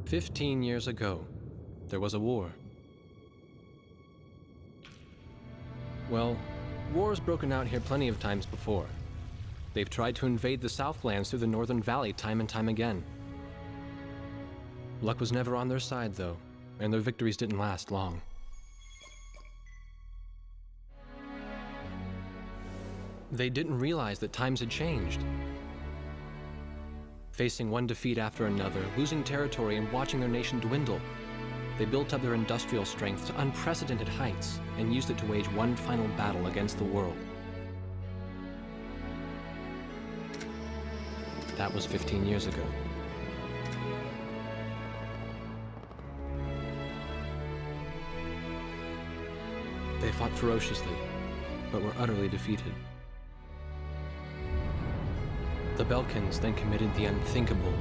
"15 years ago, there was a war. Well, war's broken out here plenty of times before. They've tried to invade the Southlands through the Northern Valley time and time again. Luck was never on their side, though, and their victories didn't last long. They didn't realize that times had changed. Facing one defeat after another, losing territory and watching their nation dwindle, they built up their industrial strength to unprecedented heights and used it to wage one final battle against the world. That was 15 years ago. They fought ferociously, but were utterly defeated. The Belkans then committed the unthinkable.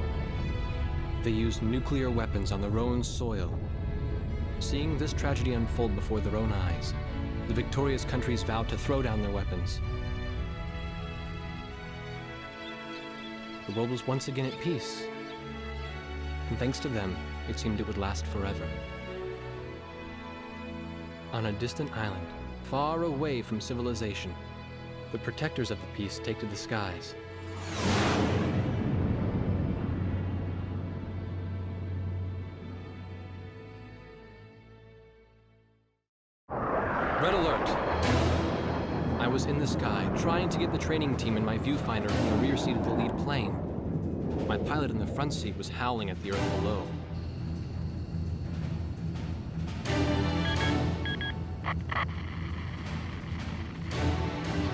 They used nuclear weapons on their own soil. Seeing this tragedy unfold before their own eyes, the victorious countries vowed to throw down their weapons. The world was once again at peace, and thanks to them, it seemed it would last forever. On a distant island, far away from civilization, the protectors of the peace take to the skies. Red alert! I was in the sky, trying to get the training team in my viewfinder from the rear seat of the lead plane. My pilot in the front seat was howling at the earth below.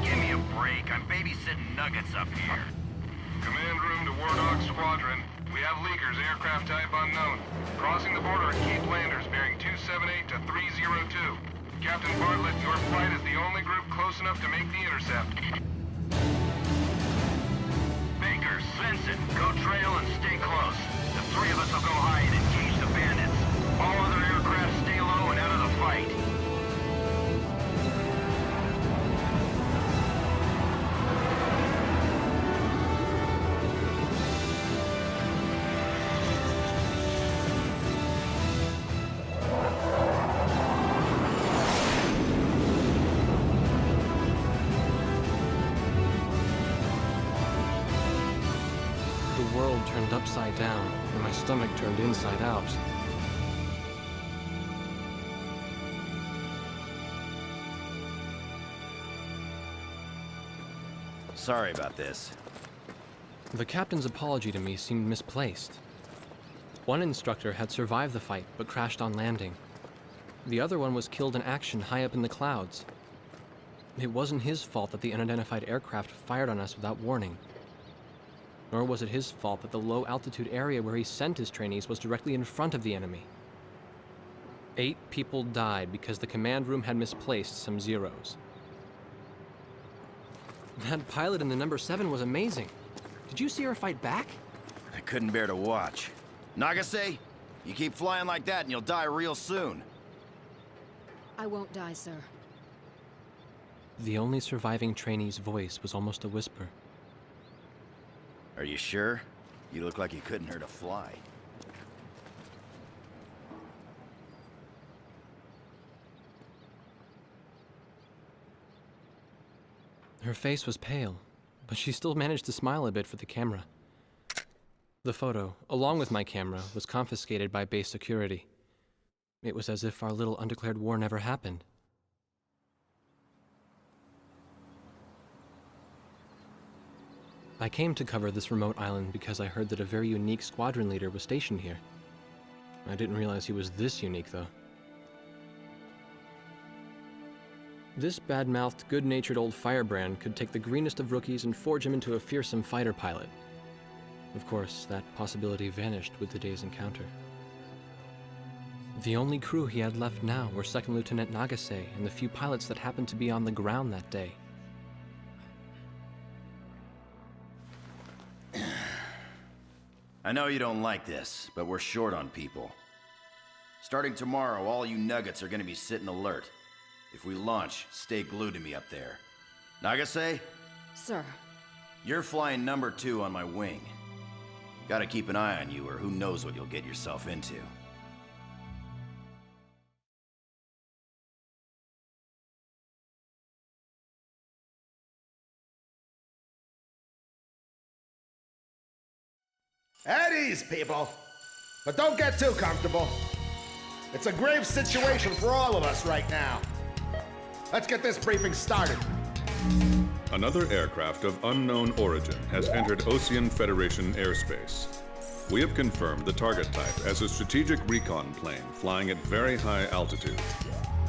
Give me a break. I'm babysitting nuggets up here. Command room to Wardog Squadron. We have leakers, aircraft type unknown. Crossing the border at Cape Landers, bearing 278 to 302. Captain Bartlett, your flight is the only group close enough to make the intercept. Baker, Svensson, go trail and stay close. The three of us will go high and engage the bandits. All other aircraft stay low and out of the fight. The world turned upside down, and my stomach turned inside out. Sorry about this. The captain's apology to me seemed misplaced. One instructor had survived the fight, but crashed on landing. The other one was killed in action high up in the clouds. It wasn't his fault that the unidentified aircraft fired on us without warning. Nor was it his fault that the low-altitude area where he sent his trainees was directly in front of the enemy. 8 people died because the command room had misplaced some zeros. That pilot in the number 7 was amazing. Did you see her fight back? I couldn't bear to watch. Nagase, you keep flying like that and you'll die real soon. I won't die, sir. The only surviving trainee's voice was almost a whisper. Are you sure? You look like you couldn't hurt a fly. Her face was pale, but she still managed to smile a bit for the camera. The photo, along with my camera, was confiscated by base security. It was as if our little undeclared war never happened. I came to cover this remote island because I heard that a very unique squadron leader was stationed here. I didn't realize he was this unique, though. This bad-mouthed, good-natured old firebrand could take the greenest of rookies and forge him into a fearsome fighter pilot. Of course, that possibility vanished with the day's encounter. The only crew he had left now were Second Lieutenant Nagase and the few pilots that happened to be on the ground that day. I know you don't like this, but we're short on people. Starting tomorrow, all you nuggets are gonna be sitting alert. If we launch, stay glued to me up there. Nagase, Sir. you're flying number 2 on my wing. Gotta keep an eye on you, or who knows what you'll get yourself into. At ease, people. But don't get too comfortable. It's a grave situation for all of us right now. Let's get this briefing started. Another aircraft of unknown origin has entered Ocean Federation airspace. We have confirmed the target type as a strategic recon plane flying at very high altitude.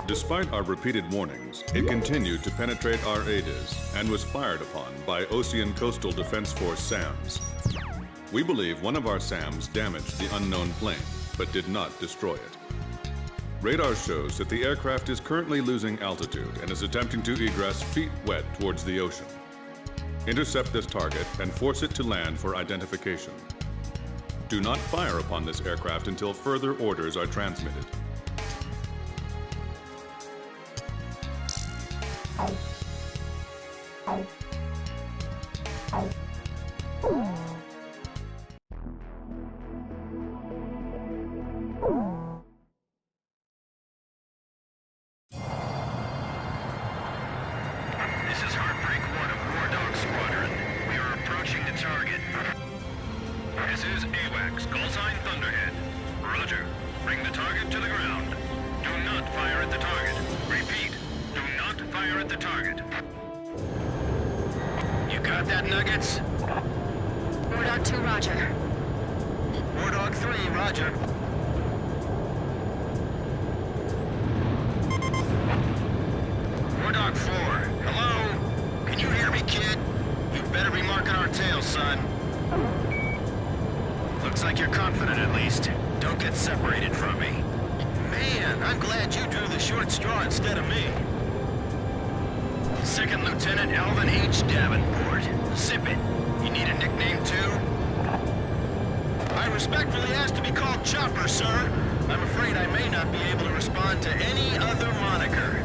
Despite our repeated warnings, it continued to penetrate our ADIS and was fired upon by Ocean Coastal Defense Force SAMs. We believe one of our SAMs damaged the unknown plane, but did not destroy it. Radar shows that the aircraft is currently losing altitude and is attempting to egress feet wet towards the ocean. Intercept this target and force it to land for identification. Do not fire upon this aircraft until further orders are transmitted. This is Heartbreak 1 of Wardog Squadron. We are approaching the target. This is AWACS, call sign Thunderhead. Roger. Bring the target to the ground. Do not fire at the target. Repeat, do not fire at the target. You got that, Nuggets? Wardog 2, roger. Wardog 3, roger. Wardog 4, hello? Can you hear me, kid? You better be marking our tail, son. Looks like you're confident, at least. Don't get separated from me. Man, I'm glad you drew the short straw instead of me. Second Lieutenant Alvin H. Davenport. Zip it. You need a nickname, too? I respectfully ask to be called Chopper, sir. I'm afraid I may not be able to respond to any other moniker.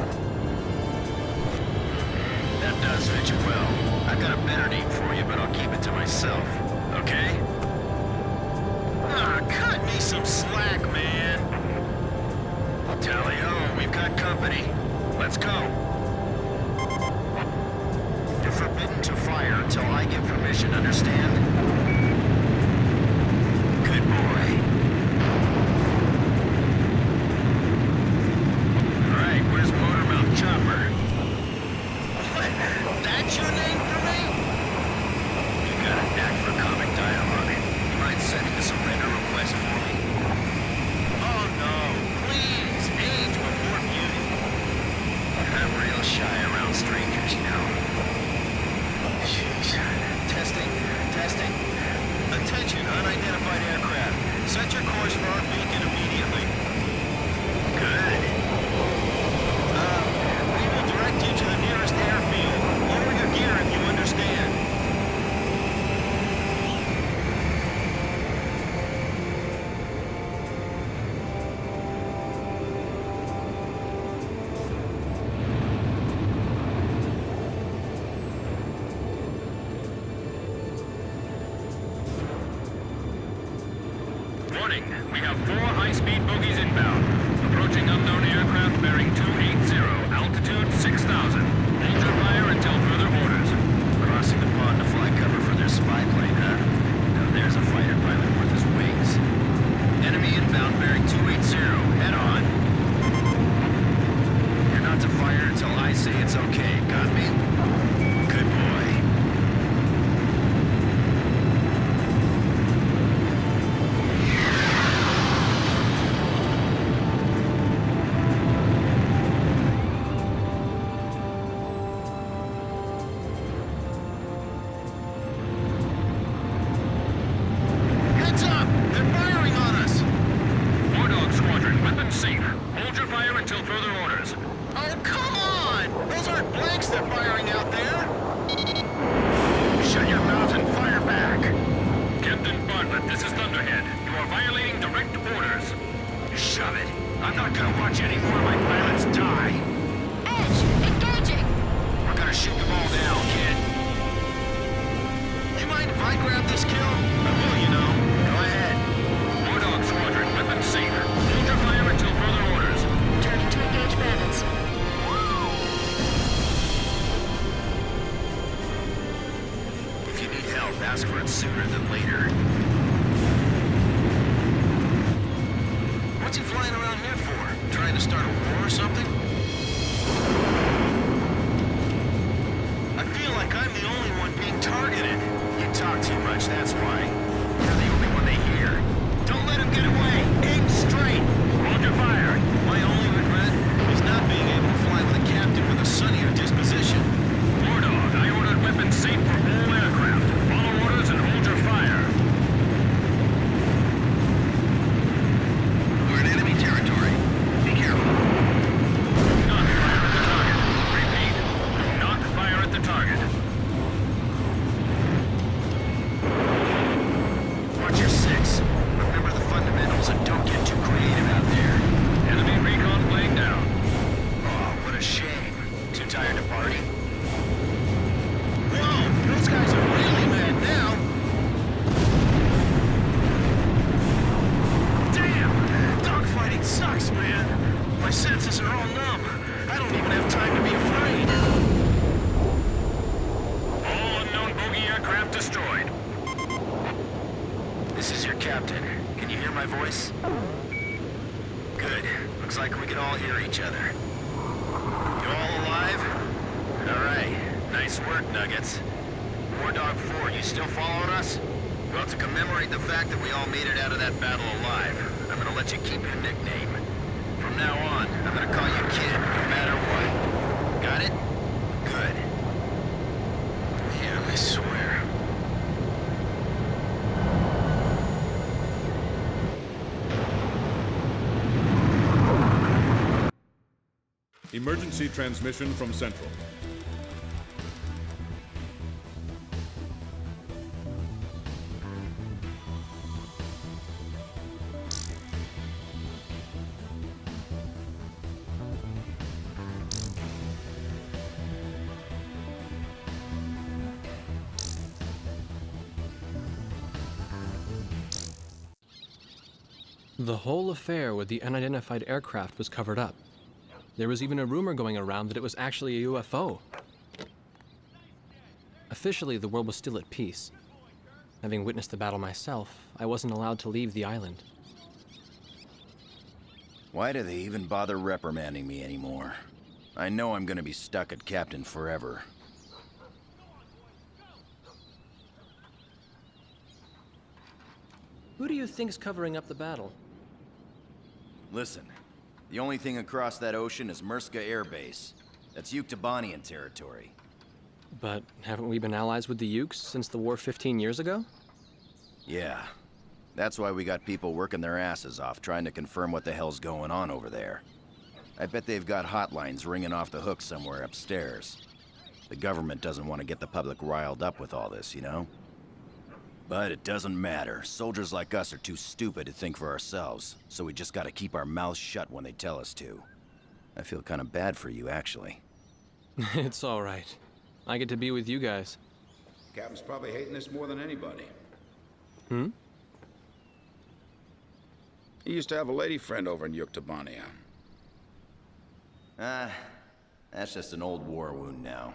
That does fit you well. I've got a better name for you, but I'll keep it to myself. Okay? Ah, cut me some slack, man. Tally-ho, we've got company. Let's go. You're forbidden to fire until I give permission, understand? Good boy. All right, where's Motormouth Chopper? What? That's your name for me? You got a knack for comic dialogue. You mind sending a surrender request for me? Oh no, please, age before beauty. I'm real shy around strangers, you know. Jeez. Testing. Attention, unidentified aircraft. Set your course for our beacon immediately. Good. We will direct you to the nearest airfield. Lower your gear if you understand. Warning, we have 4 high-speed bogies inbound. Approaching unknown aircraft bearing 280, altitude 6,000. Hold your fire until further orders. Crossing the pond to fly cover for their spy plane, huh? Now there's a fighter pilot worth his wings. Enemy inbound bearing 280, head on. You're not to fire until I say it's okay, got me? Good boy. I grab this kill? I will, you know. Go ahead. Wardog Squadron, weapons safe. Hold your fire until further orders. Turning to engage bandits. If you need help, ask for it sooner than later. What's he flying around here for? Trying to start a war or something? I feel like I'm the only one being targeted. You talk too much, that's why. You're the only one they hear. Don't let him get away! Aim straight! Hold your fire! My only regret is not being able to fly with a captain with a sunnier disposition. Wardog, I ordered weapons safe for all aircraft. Follow orders and hold your fire. We're in enemy territory. Be careful. Do not fire at the target. Repeat, do not fire at the target. Watch your six. Remember the fundamentals and don't get too creative out there. Enemy recon laying down. Oh, what a shame. Too tired to party? Whoa, those guys are really mad now. Damn! Dogfighting sucks, man. My senses are all numb. I don't even have time to be afraid. All unknown bogey aircraft destroyed. This is your captain. Can you hear my voice? Good. Looks like we can all hear each other. You all alive? All right. Nice work, Nuggets. Wardog 4, you still following us? Well, to commemorate the fact that we all made it out of that battle alive, I'm gonna let you keep your nickname. From now on, I'm gonna call you Kid, no matter what. Got it? Good. Yeah, I swear. Emergency transmission from Central. The whole affair with the unidentified aircraft was covered up. There was even a rumor going around that it was actually a UFO. Officially, the world was still at peace. Having witnessed the battle myself, I wasn't allowed to leave the island. Why do they even bother reprimanding me anymore? I know I'm gonna be stuck at Captain forever. Who do you think's covering up the battle? Listen, the only thing across that ocean is Murska Air Base. That's Yuktobanian territory. But haven't we been allies with the Ukes since the war 15 years ago? Yeah. That's why we got people working their asses off trying to confirm what the hell's going on over there. I bet they've got hotlines ringing off the hook somewhere upstairs. The government doesn't want to get the public riled up with all this, you know? But it doesn't matter. Soldiers like us are too stupid to think for ourselves, so we just gotta keep our mouths shut when they tell us to. I feel kind of bad for you, actually. It's all right. I get to be with you guys. Captain's probably hating this more than anybody. Hmm? He used to have a lady friend over in Yuktobania. That's just an old war wound now.